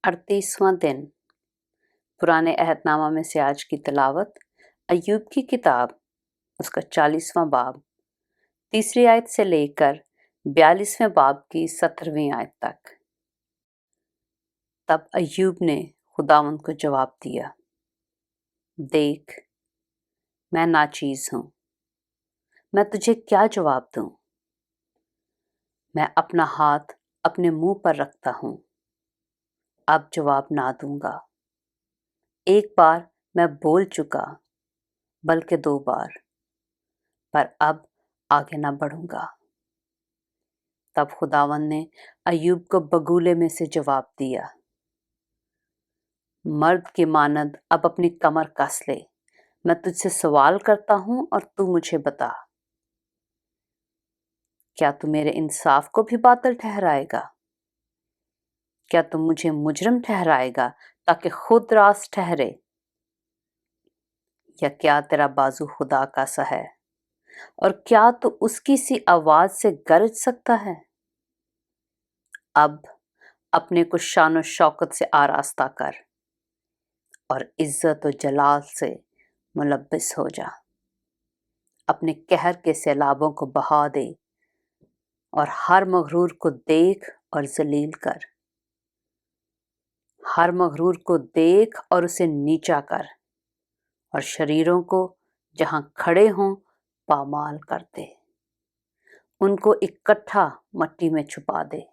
38वां दिन। पुराने अहदनामा में से आज की तिलावत अय्यूब की किताब, उसका 40वां बाब, तीसरी आयत से लेकर 42वें बाब की 17वीं आयत तक। तब अय्यूब ने खुदावंद को जवाब दिया, देख, मैं नाचीज हूँ, मैं तुझे क्या जवाब दूँ? मैं अपना हाथ अपने मुंह पर रखता हूँ, अब जवाब ना दूंगा। एक बार मैं बोल चुका, बल्कि 2 बार, पर अब आगे ना बढ़ूंगा। तब खुदावंद ने अय्यूब को बगुले में से जवाब दिया, मर्द की मानद अब अपनी कमर कस ले। मैं तुझसे सवाल करता हूं और तू मुझे बता, क्या तू मेरे इंसाफ को भी बातिल ठहराएगा? क्या तू मुझे मुजरिम ठहराएगा ताकि खुद रास्त ठहरे? या क्या तेरा बाजू खुदा का सा है और क्या तू उसकी सी आवाज से गरज सकता है? अब अपने को शान शौकत से आरास्ता कर और इज्जत और जलाल से मुलब्बिस हो जा। अपने कहर के सैलाबों को बहा दे और हर मगरूर को देख और जलील कर। हर मगरूर को देख और उसे नीचा कर और शरीरों को जहां खड़े हों पामाल कर दे। उनको इकट्ठा मट्टी में छुपा दे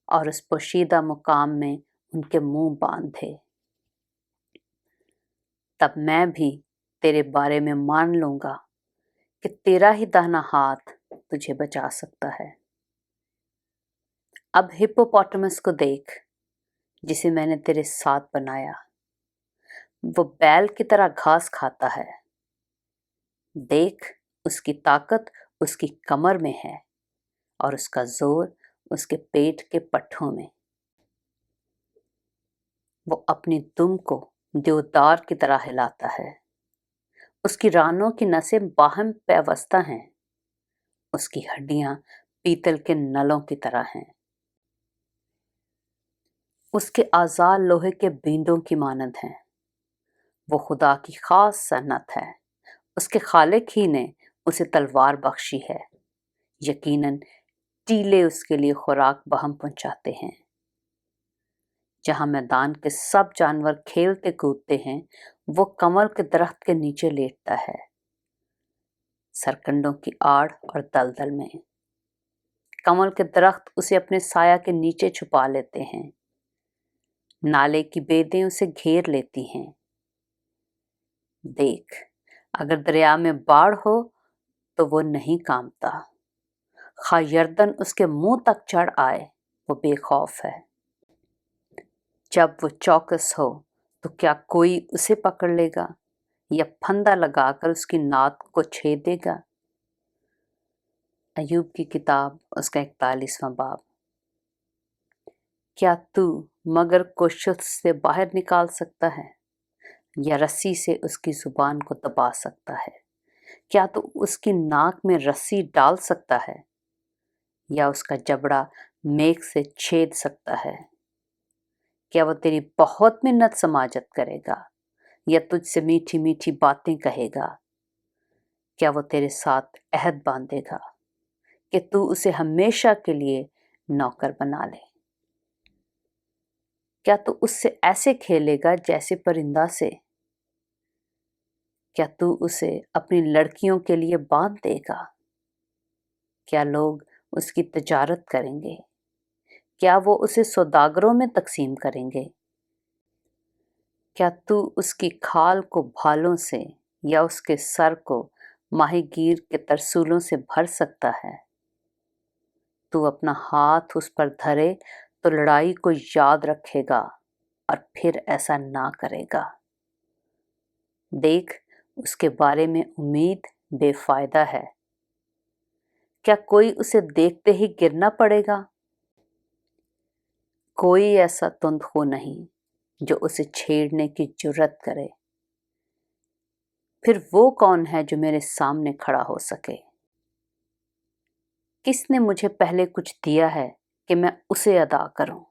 और उस पोशीदा मुकाम में उनके मुंह बांध दे। तब मैं भी तेरे बारे में मान लूंगा कि तेरा ही दाहिना हाथ तुझे बचा सकता है। अब हिप्पोपोटामस को देख, जिसे मैंने तेरे साथ बनाया। वो बैल की तरह घास खाता है। देख, उसकी ताकत उसकी कमर में है और उसका जोर उसके पेट के पट्ठों में। वो अपनी दुम को देवदार की तरह हिलाता है। उसकी रानों की नसें बाहम पैवस्ता हैं। उसकी हड्डियां पीतल के नलों की तरह हैं। उसके आज़ाद लोहे के बींडों की मानद हैं। वो खुदा की खास सन्नत है। उसके खालिक ही ने उसे तलवार बख्शी है। यकीनन टीले उसके लिए खुराक बहम पहुंचाते हैं। जहां मैदान के सब जानवर खेलते कूदते हैं, वो कमल के दरख्त के नीचे लेटता है, सरकंडों की आड़ और दलदल में। कमल के दरख्त उसे अपने साया के नीचे छुपा लेते हैं। नाले की बेदें उसे घेर लेती हैं। देख, अगर दरिया में बाढ़ हो तो वो नहीं कांपता। खा यर्दन उसके मुंह तक चढ़ आए, वो बेखौफ है। जब वो चौकस हो तो क्या कोई उसे पकड़ लेगा या फंदा लगाकर उसकी नाक को छेद देगा? अय्यूब की किताब, उसका 41वां बाब। क्या तू मगर को शुद्ध से बाहर निकाल सकता है या रस्सी से उसकी जुबान को दबा सकता है? क्या तू उसकी नाक में रस्सी डाल सकता है या उसका जबड़ा मेख से छेद सकता है? क्या वो तेरी बहुत मिन्नत समाजत करेगा या तुझसे मीठी मीठी बातें कहेगा? क्या वो तेरे साथ अहद बांधेगा कि तू उसे हमेशा के लिए नौकर बना ले? क्या तू उससे ऐसे खेलेगा जैसे परिंदा से? क्या तू उसे अपनी लड़कियों के लिए बांध देगा? क्या लोग उसकी तिजारत करेंगे? क्या वो उसे सौदागरों में तकसीम करेंगे? क्या तू उसकी खाल को भालों से या उसके सर को माहीगीर के तरसूलों से भर सकता है? तू अपना हाथ उस पर धरे तो लड़ाई को याद रखेगा और फिर ऐसा ना करेगा। देख, उसके बारे में उम्मीद बेफायदा है। क्या कोई उसे देखते ही गिरना पड़ेगा? कोई ऐसा तुंदखो नहीं जो उसे छेड़ने की जुर्रत करे। फिर वो कौन है जो मेरे सामने खड़ा हो सके? किसने मुझे पहले कुछ दिया है कि मैं उसे अदा करूं?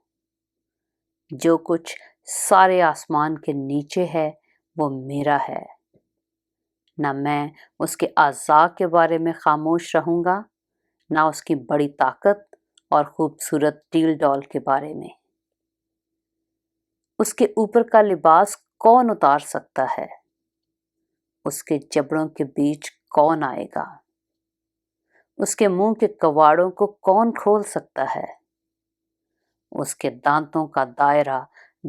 جو کچھ سارے آسمان کے نیچے ہے وہ میرا ہے۔ نہ میں اس کے اعضاء کے بارے میں خاموش رہوں گا، نہ اس کی بڑی طاقت اور خوبصورت ڈیل ڈال کے بارے میں۔ اس کے اوپر کا لباس کون اتار سکتا ہے؟ اس کے جبڑوں کے بیچ کون آئے گا؟ اس کے منہ کے کواڑوں کو کون کھول سکتا ہے؟ اس کے دانتوں کا دائرہ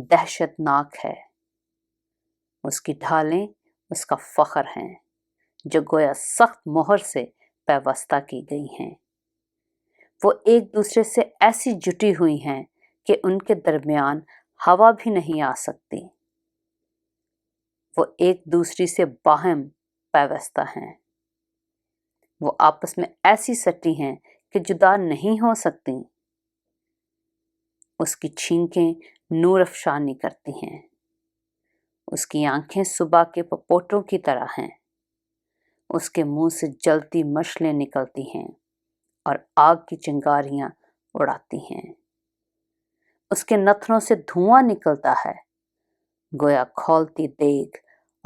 دہشت ناک ہے۔ اس کی ڈھالیں اس کا فخر ہیں، جو گویا سخت مہر سے پیوستہ کی گئی ہیں۔ وہ ایک دوسرے سے ایسی جٹی ہوئی ہیں کہ ان کے درمیان ہوا بھی نہیں آ سکتی۔ وہ ایک دوسری سے باہم پیوستہ ہیں۔ وہ آپس میں ایسی سٹی ہیں کہ جدا نہیں ہو سکتی۔ اس کی چھینکیں نور افشانی کرتی ہیں۔ اس کی آنکھیں صبح کے پپوٹوں کی طرح ہیں۔ اس کے منہ سے جلتی مشلیں نکلتی ہیں اور آگ کی چنگاریاں اڑاتی ہیں۔ اس کے نتھنوں سے دھواں نکلتا ہے، گویا کھولتی دیگ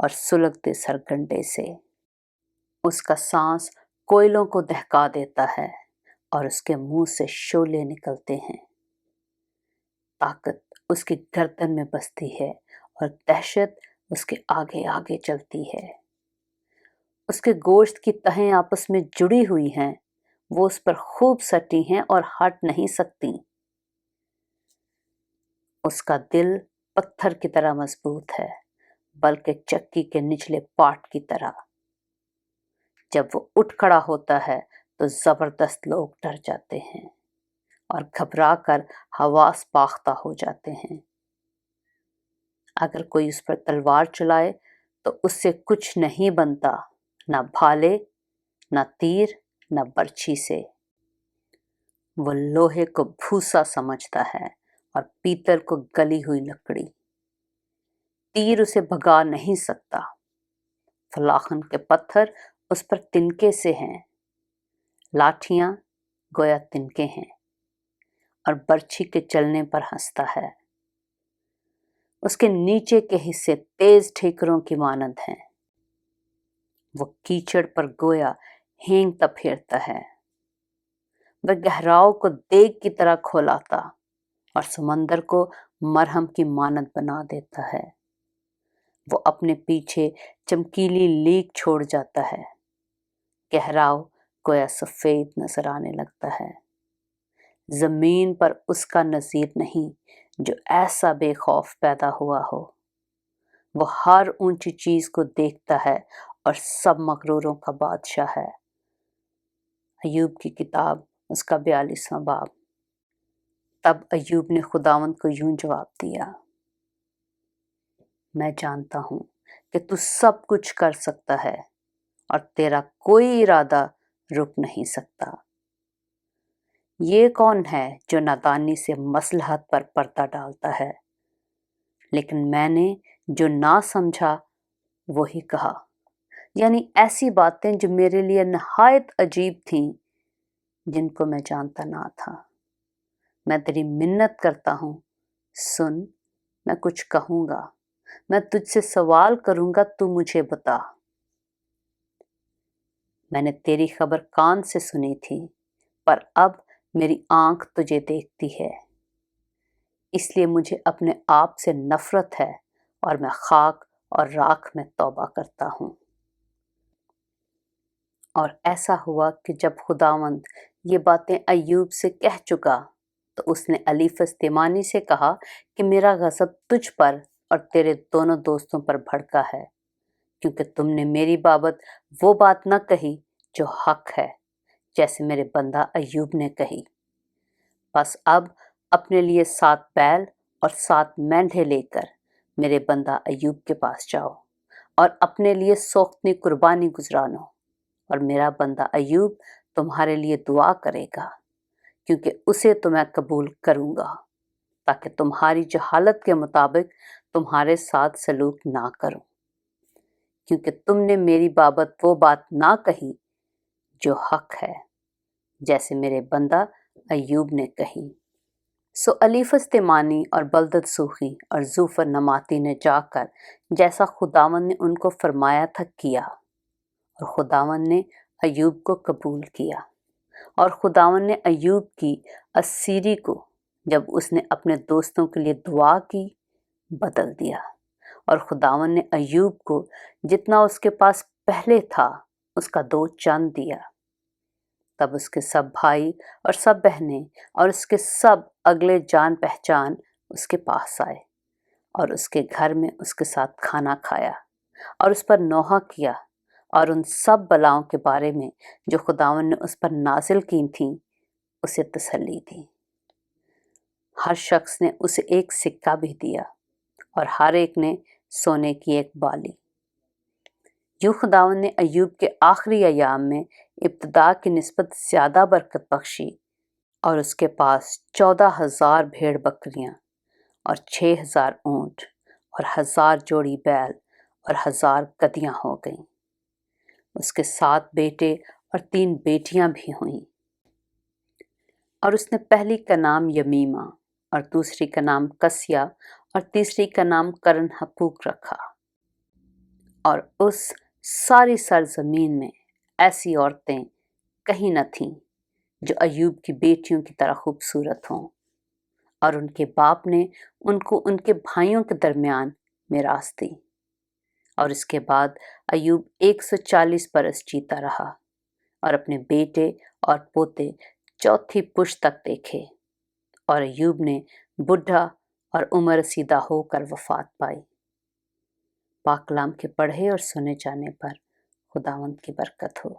اور سلگتے سرگنڈے سے۔ اس کا سانس کوئلوں کو دہکا دیتا ہے اور اس کے منہ سے شعلے نکلتے ہیں۔ طاقت اس کی گردن میں بستی ہے اور دہشت اس کے آگے آگے چلتی ہے۔ اس کے گوشت کی تہیں آپس میں جڑی ہوئی ہیں، وہ اس پر خوب سٹی ہیں اور ہٹ نہیں سکتی۔ اس کا دل پتھر کی طرح مضبوط ہے، بلکہ چکی کے نچلے پارٹ کی طرح۔ جب وہ اٹھ کھڑا ہوتا ہے تو زبردست لوگ ڈر جاتے ہیں اور گھبرا کر حواس باختہ ہو جاتے ہیں۔ اگر کوئی اس پر تلوار چلائے تو اس سے کچھ نہیں بنتا، نہ بھالے، نہ تیر، نہ برچھی سے۔ وہ لوہے کو بھوسا سمجھتا ہے اور پیتل کو گلی ہوئی لکڑی۔ تیر اسے بھگا نہیں سکتا۔ فلاخن کے پتھر اس پر تنکے سے ہیں، لاٹھیاں گویا تنکے ہیں، اور برچھی کے چلنے پر ہنستا ہے۔ اس کے نیچے کے حصے تیز ٹھیکروں کی مانند ہیں۔ وہ کیچڑ پر گویا ہینگتا پھیرتا ہے۔ وہ گہراؤ کو دیگ کی طرح کھولاتا اور سمندر کو مرہم کی مانند بنا دیتا ہے۔ وہ اپنے پیچھے چمکیلی لیک چھوڑ جاتا ہے۔ گہراؤ گویا سفید نظر آنے لگتا ہے۔ زمین پر اس کا نظیر نہیں جو ایسا بے خوف پیدا ہوا ہو۔ وہ ہر اونچی چیز کو دیکھتا ہے اور سب مغروروں کا بادشاہ ہے۔ ایوب کی کتاب اس کا 42واں باب۔ تب ایوب نے خداوند کو یوں جواب دیا: میں جانتا ہوں کہ تو سب کچھ کر سکتا ہے اور تیرا کوئی ارادہ رک نہیں سکتا۔ یہ کون ہے جو نادانی سے مصلحت پر پردہ ڈالتا ہے؟ لیکن میں نے جو نہ سمجھا وہی کہا، یعنی ایسی باتیں جو میرے لیے نہایت عجیب تھیں، جن کو میں جانتا نہ تھا۔ میں تیری منت کرتا ہوں، سن، میں کچھ کہوں گا، میں تجھ سے سوال کروں گا، تو مجھے بتا۔ میں نے تیری خبر کان سے سنی تھی، پر اب میری آنکھ تجھے دیکھتی ہے۔ اس لیے مجھے اپنے آپ سے نفرت ہے اور میں خاک اور راکھ میں توبہ کرتا ہوں۔ اور ایسا ہوا کہ جب خداوند یہ باتیں ایوب سے کہہ چکا تو اس نے الیفز تیمانی سے کہا کہ میرا غضب تجھ پر اور تیرے دونوں دوستوں پر بھڑکا ہے، کیونکہ تم نے میری بابت وہ بات نہ کہی جو حق ہے، جیسے میرے بندہ ایوب نے کہی۔ بس اب اپنے لیے 7 بیل اور 7 مینڈھے لے کر میرے بندہ ایوب کے پاس جاؤ اور اپنے لیے سوختنی قربانی گزرانو، اور میرا بندہ ایوب تمہارے لیے دعا کرے گا، کیونکہ اسے تو میں قبول کروں گا، تاکہ تمہاری جہالت کے مطابق تمہارے ساتھ سلوک نہ کروں، کیونکہ تم نے میری بابت وہ بات نہ کہی جو حق ہے، جیسے میرے بندہ ایوب نے کہی۔ सो अलीफस तेमानी और बलदत सूखी और जूफर नमाती ने जाकर जैसा खुदावन ने उनको फरमाया था किया, और खुदावन ने अयूब को कबूल किया। और खुदावन ने अयूब की अस्सीरी को, जब उसने अपने दोस्तों के लिए दुआ की, बदल दिया। और खुदावन ने अयूब को जितना उसके पास पहले था उसका 2 चंद दिया। तब उसके सब भाई और सब बहनें और उसके सब अगले जान पहचान उसके पास आए और उसके घर में उसके साथ खाना खाया और उस पर नौहा किया और उन सब बलाओं के बारे में जो खुदावन ने उस पर नाजिल की थीं उसे तसल्ली दी। हर शख्स ने उसे एक सिक्का भी दिया और हर एक ने सोने की एक बाली। यूँ खुदावन ने अयूब के आखिरी अयाम में इब्तिदा की निस्बत ज़्यादा बरकत बख्शी और उसके पास 14,000 भेड़ बकरियां और 6,000 ऊँट और 1,000 जोड़ी बैल और 1,000 गधियां हो गईं। उसके 7 बेटे और 3 बेटियां भी हुईं। और उसने पहली का नाम यमीमा और दूसरी का नाम कसिया और तीसरी का नाम करन हपूक रखा। और उस सारी सरजमीन में ऐसी औरतें कहीं न थीं जो अयूब की बेटियों की तरह खूबसूरत हों। और उनके बाप ने उनको उनके भाइयों के दरमियान मिरास दी। और इसके बाद अयूब 140 बरस जीता रहा और अपने बेटे और पोते 4थी पुश्त तक देखे। और अयूब ने बुढ़ा और उम्र रसीदा होकर वफात पाई। पाक कलाम के पढ़े और सुने जाने पर खुदावंद की बरकत हो।